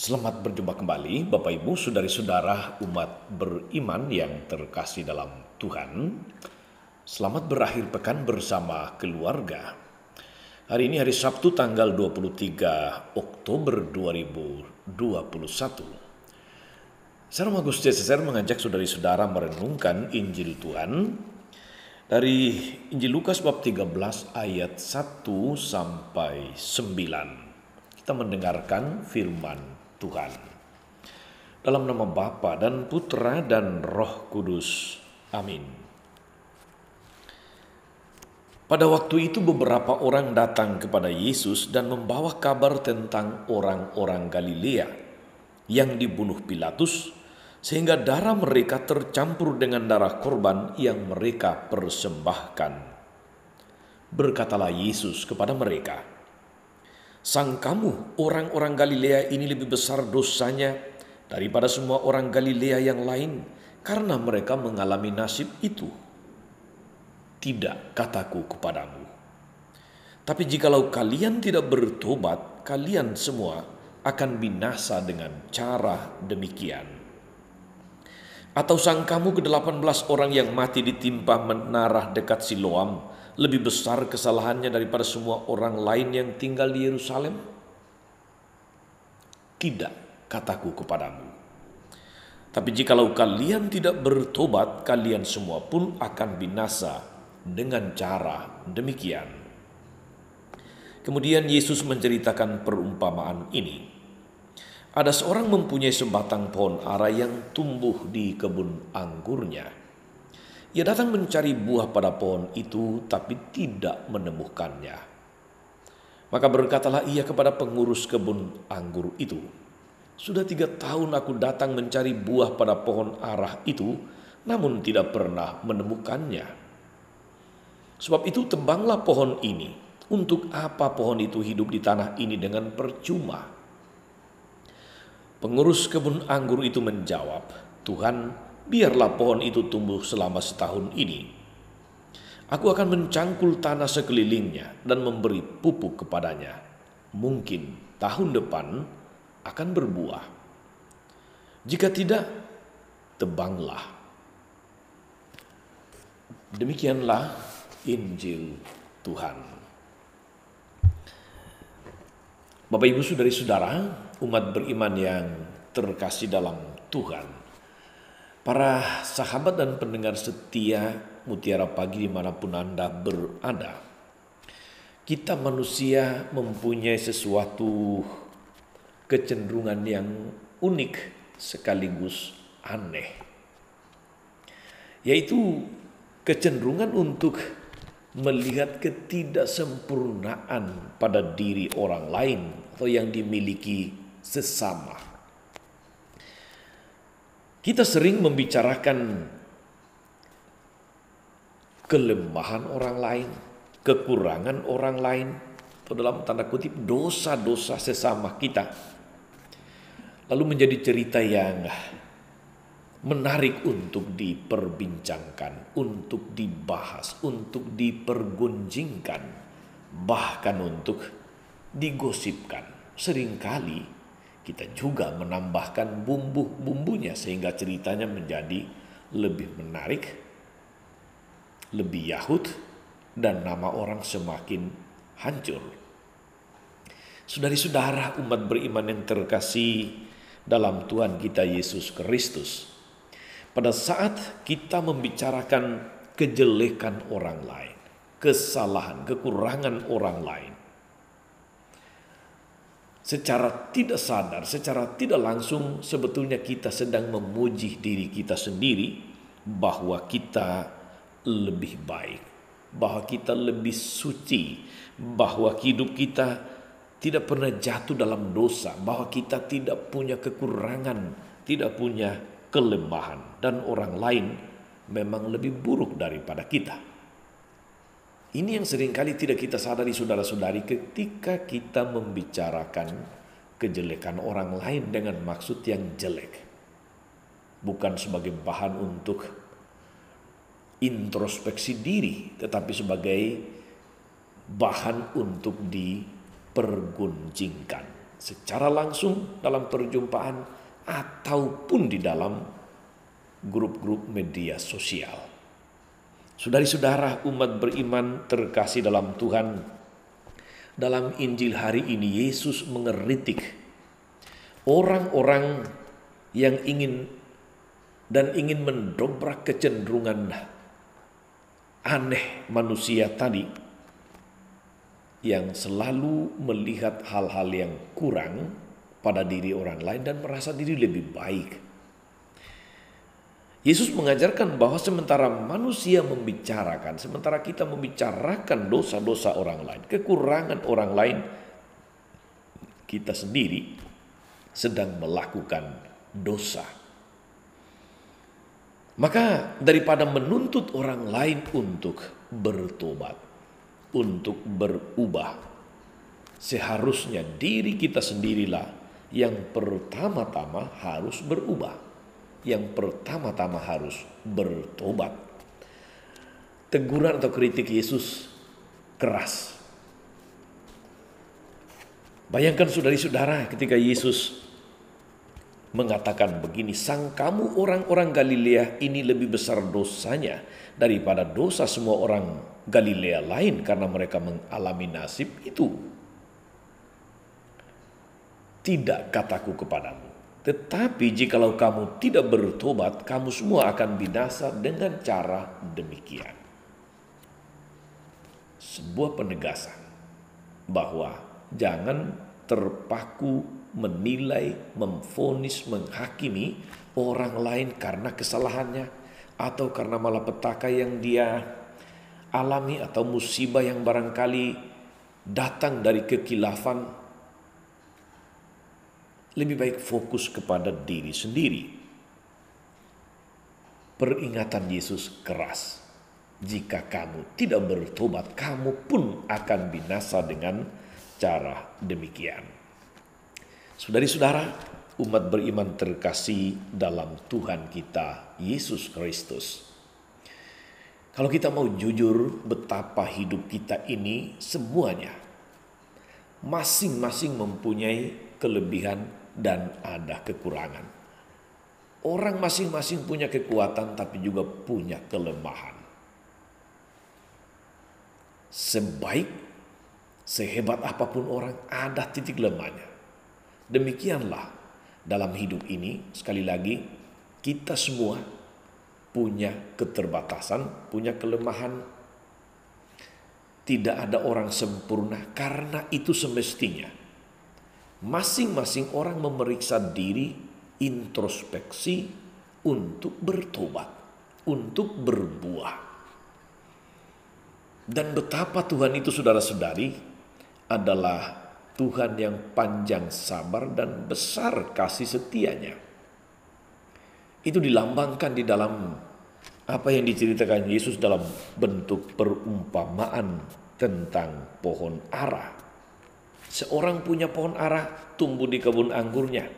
Selamat berjumpa kembali Bapak Ibu, saudari-saudara umat beriman yang terkasih dalam Tuhan. Selamat berakhir pekan bersama keluarga. Hari ini hari Sabtu tanggal 23 Oktober 2021. Saya Romo Agus CSR mengajak saudari-saudara merenungkan Injil Tuhan dari Injil Lukas bab 13 ayat 1 sampai 9. Kita mendengarkan firman Tuhan. Dalam nama Bapa dan Putra dan Roh Kudus. Amin. Pada waktu itu beberapa orang datang kepada Yesus dan membawa kabar tentang orang-orang Galilea yang dibunuh Pilatus, sehingga darah mereka tercampur dengan darah korban yang mereka persembahkan. Berkatalah Yesus kepada mereka, "Sangkamu orang-orang Galilea ini lebih besar dosanya daripada semua orang Galilea yang lain karena mereka mengalami nasib itu? Tidak, kataku kepadamu. Tapi jikalau kalian tidak bertobat, kalian semua akan binasa dengan cara demikian. Atau sangkamu ke-18 orang yang mati ditimpa menara dekat Siloam lebih besar kesalahannya daripada semua orang lain yang tinggal di Yerusalem? Tidak, kataku kepadamu. Tapi jikalau kalian tidak bertobat, kalian semua pun akan binasa dengan cara demikian." Kemudian Yesus menceritakan perumpamaan ini. Ada seorang mempunyai sebatang pohon ara yang tumbuh di kebun anggurnya. Ia datang mencari buah pada pohon itu, tapi tidak menemukannya. Maka berkatalah ia kepada pengurus kebun anggur itu, "Sudah 3 tahun aku datang mencari buah pada pohon ara itu, namun tidak pernah menemukannya. Sebab itu tebanglah pohon ini. Untuk apa pohon itu hidup di tanah ini dengan percuma?" Pengurus kebun anggur itu menjawab, "Tuhan, biarlah pohon itu tumbuh selama setahun ini. Aku akan mencangkul tanah sekelilingnya dan memberi pupuk kepadanya. Mungkin tahun depan akan berbuah. Jika tidak, tebanglah." Demikianlah Injil Tuhan. Bapak Ibu saudari-saudara, umat beriman yang terkasih dalam Tuhan. Para sahabat dan pendengar setia Mutiara Pagi dimanapun Anda berada. Kita manusia mempunyai sesuatu kecenderungan yang unik sekaligus aneh. Yaitu kecenderungan untuk melihat ketidaksempurnaan pada diri orang lain atau yang dimiliki sesama. Kita sering membicarakan kelemahan orang lain, kekurangan orang lain, atau dalam tanda kutip dosa-dosa sesama kita. Lalu menjadi cerita yang menarik untuk diperbincangkan, untuk dibahas, untuk dipergunjingkan, bahkan untuk digosipkan. Seringkali kita juga menambahkan bumbu-bumbunya sehingga ceritanya menjadi lebih menarik, lebih yahut, dan nama orang semakin hancur. Saudari-saudara umat beriman yang terkasih dalam Tuhan kita Yesus Kristus, pada saat kita membicarakan kejelekan orang lain, kesalahan, kekurangan orang lain, secara tidak sadar, secara tidak langsung sebetulnya kita sedang memuji diri kita sendiri bahwa kita lebih baik, bahwa kita lebih suci, bahwa hidup kita tidak pernah jatuh dalam dosa, bahwa kita tidak punya kekurangan, tidak punya kelemahan, dan orang lain memang lebih buruk daripada kita. Ini yang seringkali tidak kita sadari saudara-saudari ketika kita membicarakan kejelekan orang lain dengan maksud yang jelek. Bukan sebagai bahan untuk introspeksi diri, tetapi sebagai bahan untuk dipergunjingkan. secara langsung dalam perjumpaan ataupun di dalam grup-grup media sosial. Saudara-saudara, umat beriman terkasih dalam Tuhan, dalam Injil hari ini Yesus mengeritik orang-orang yang ingin mendobrak kecenderungan aneh manusia tadi, yang selalu melihat hal-hal yang kurang pada diri orang lain dan merasa diri lebih baik. Yesus mengajarkan bahwa sementara manusia membicarakan, sementara kita membicarakan dosa-dosa orang lain, kekurangan orang lain, kita sendiri sedang melakukan dosa. Maka daripada menuntut orang lain untuk bertobat, untuk berubah, seharusnya diri kita sendirilah yang pertama-tama harus berubah, yang pertama-tama harus bertobat. Teguran atau kritik Yesus keras. Bayangkan saudara-saudara, ketika Yesus mengatakan begini, "Sang kamu orang-orang Galilea ini lebih besar dosanya daripada dosa semua orang Galilea lain karena mereka mengalami nasib itu. Tidak kataku kepadamu, tetapi jikalau kamu tidak bertobat, kamu semua akan binasa dengan cara demikian." Sebuah penegasan bahwa jangan terpaku menilai, memvonis, menghakimi orang lain karena kesalahannya atau karena malapetaka yang dia alami atau musibah yang barangkali datang dari kekilafan. Lebih baik fokus kepada diri sendiri. Peringatan Yesus keras. Jika kamu tidak bertobat, kamu pun akan binasa dengan cara demikian. Saudari-saudara, umat beriman terkasih dalam Tuhan kita Yesus Kristus. Kalau kita mau jujur betapa hidup kita ini semuanya masing-masing mempunyai kelebihan dan ada kekurangan. Orang masing-masing punya kekuatan tapi juga punya kelemahan. Sebaik, sehebat apapun orang, ada titik lemahnya. Demikianlah dalam hidup ini, sekali lagi, kita semua punya keterbatasan, punya kelemahan. Tidak ada orang sempurna, karena itu semestinya masing-masing orang memeriksa diri, introspeksi untuk bertobat, untuk berbuah. Dan betapa Tuhan itu, saudara-saudari, adalah Tuhan yang panjang sabar dan besar kasih setianya. Itu dilambangkan di dalam apa yang diceritakan Yesus dalam bentuk perumpamaan tentang pohon ara. Seorang punya pohon ara tumbuh di kebun anggurnya.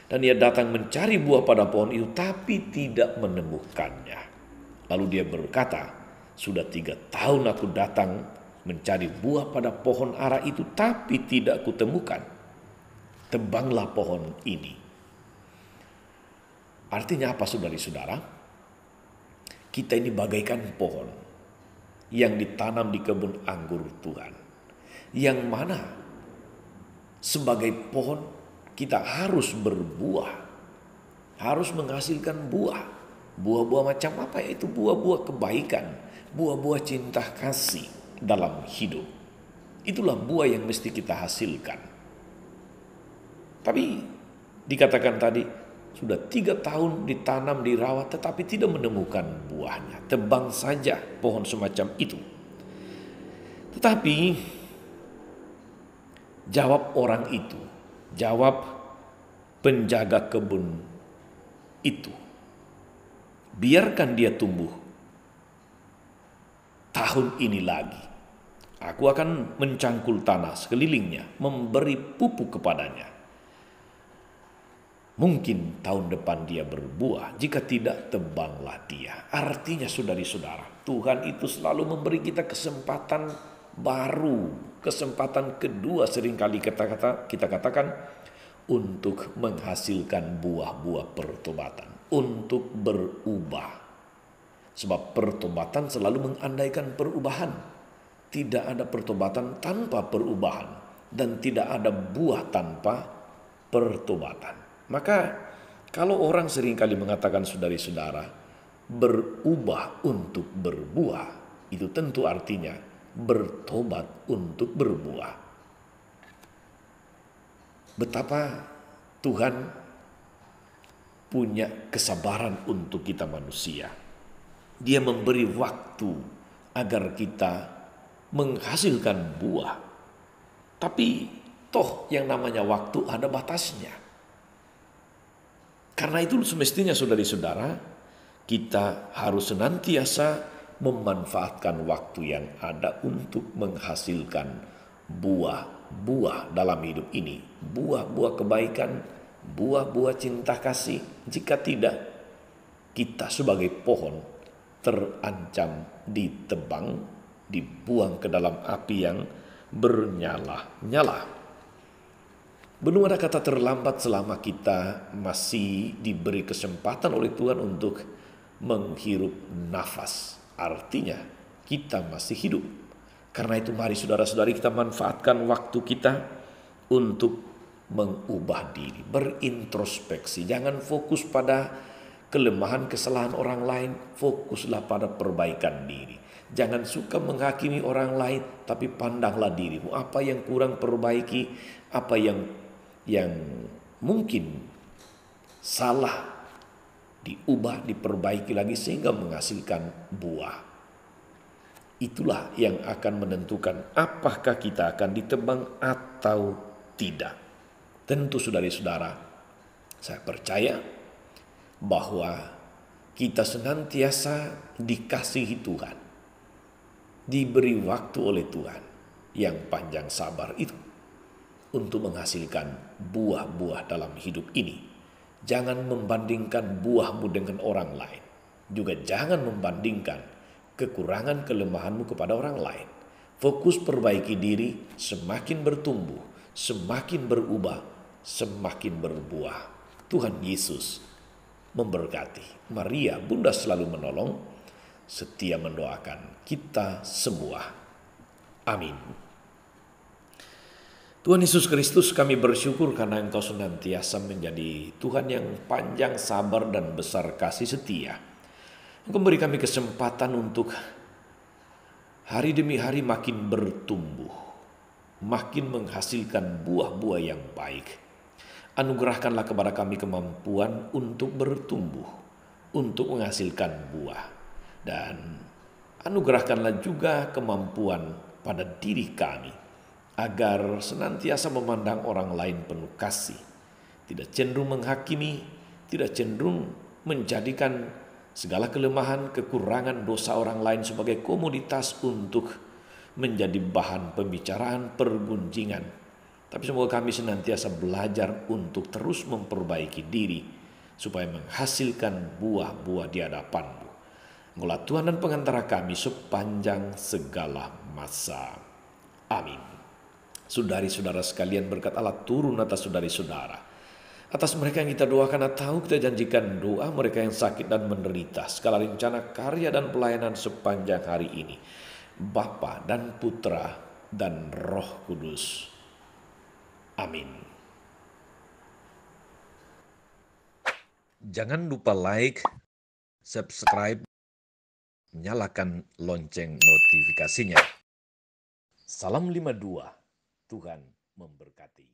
Dan dia datang mencari buah pada pohon itu tapi tidak menemukannya. Lalu dia berkata, "Sudah 3 tahun aku datang mencari buah pada pohon ara itu tapi tidak kutemukan. Tebanglah pohon ini." Artinya apa, saudari-saudara? Kita ini bagaikan pohon yang ditanam di kebun anggur Tuhan. Yang mana sebagai pohon kita harus berbuah, harus menghasilkan buah. Buah-buah macam apa? Yaitu buah-buah kebaikan, buah-buah cinta kasih dalam hidup. Itulah buah yang mesti kita hasilkan. Tapi dikatakan tadi, sudah 3 tahun ditanam, dirawat, tetapi tidak menemukan buahnya. Tebang saja pohon semacam itu. Tetapi jawab orang itu, jawab penjaga kebun itu, biarkan dia tumbuh tahun ini lagi. Aku akan mencangkul tanah sekelilingnya, memberi pupuk kepadanya. Mungkin tahun depan dia berbuah, jika tidak tebanglah dia. Artinya, saudari-saudara, Tuhan itu selalu memberi kita kesempatan baru kesempatan kedua seringkali kita katakan untuk menghasilkan buah-buah pertobatan, untuk berubah. Sebab pertobatan selalu mengandaikan perubahan. Tidak ada pertobatan tanpa perubahan dan tidak ada buah tanpa pertobatan. Maka kalau orang seringkali mengatakan saudara-saudara berubah untuk berbuah, itu tentu artinya bertobat untuk berbuah. Betapa Tuhan punya kesabaran untuk kita manusia. Dia memberi waktu agar kita menghasilkan buah. Tapi toh yang namanya waktu ada batasnya. Karena itu semestinya saudari-saudara, kita harus senantiasa memanfaatkan waktu yang ada untuk menghasilkan buah-buah dalam hidup ini. Buah-buah kebaikan, buah-buah cinta kasih. Jika tidak, kita sebagai pohon terancam ditebang, dibuang ke dalam api yang bernyala-nyala. Belum ada kata terlambat selama kita masih diberi kesempatan oleh Tuhan untuk menghirup nafas. Artinya kita masih hidup. Karena itu mari saudara-saudari kita manfaatkan waktu kita untuk mengubah diri, berintrospeksi. Jangan fokus pada kelemahan, kesalahan orang lain, fokuslah pada perbaikan diri. Jangan suka menghakimi orang lain, tapi pandanglah dirimu. Apa yang kurang perbaiki, apa yang mungkin salah, diubah, diperbaiki lagi sehingga menghasilkan buah. Itulah yang akan menentukan apakah kita akan ditebang atau tidak. Tentu saudara-saudara, saya percaya bahwa kita senantiasa dikasihi Tuhan, diberi waktu oleh Tuhan yang panjang sabar itu untuk menghasilkan buah-buah dalam hidup ini. Jangan membandingkan buahmu dengan orang lain. Juga jangan membandingkan kekurangan kelemahanmu kepada orang lain. Fokus perbaiki diri, semakin bertumbuh, semakin berubah, semakin berbuah. Tuhan Yesus memberkati. Maria, Bunda selalu menolong, setia mendoakan kita semua. Amin. Tuhan Yesus Kristus, kami bersyukur karena Engkau senantiasa menjadi Tuhan yang panjang sabar dan besar kasih setia. Engkau beri kami kesempatan untuk hari demi hari makin bertumbuh, makin menghasilkan buah-buah yang baik. Anugerahkanlah kepada kami kemampuan untuk bertumbuh, untuk menghasilkan buah. Dan anugerahkanlah juga kemampuan pada diri kami, agar senantiasa memandang orang lain penuh kasih. Tidak cenderung menghakimi, tidak cenderung menjadikan segala kelemahan, kekurangan, dosa orang lain sebagai komoditas untuk menjadi bahan pembicaraan, pergunjingan. Tapi semoga kami senantiasa belajar untuk terus memperbaiki diri supaya menghasilkan buah-buah di hadapan-Mu. Engkaulah Tuhan dan pengantara kami sepanjang segala masa. Amin. Saudari-saudara sekalian, berkat Allah turun atas saudari-saudara. Atas mereka yang kita doakan atau kita janjikan doa, mereka yang sakit dan menderita, segala rencana karya dan pelayanan sepanjang hari ini, Bapa dan Putra dan Roh Kudus. Amin. Jangan lupa like, subscribe, nyalakan lonceng notifikasinya. Salam 52, Tuhan memberkati.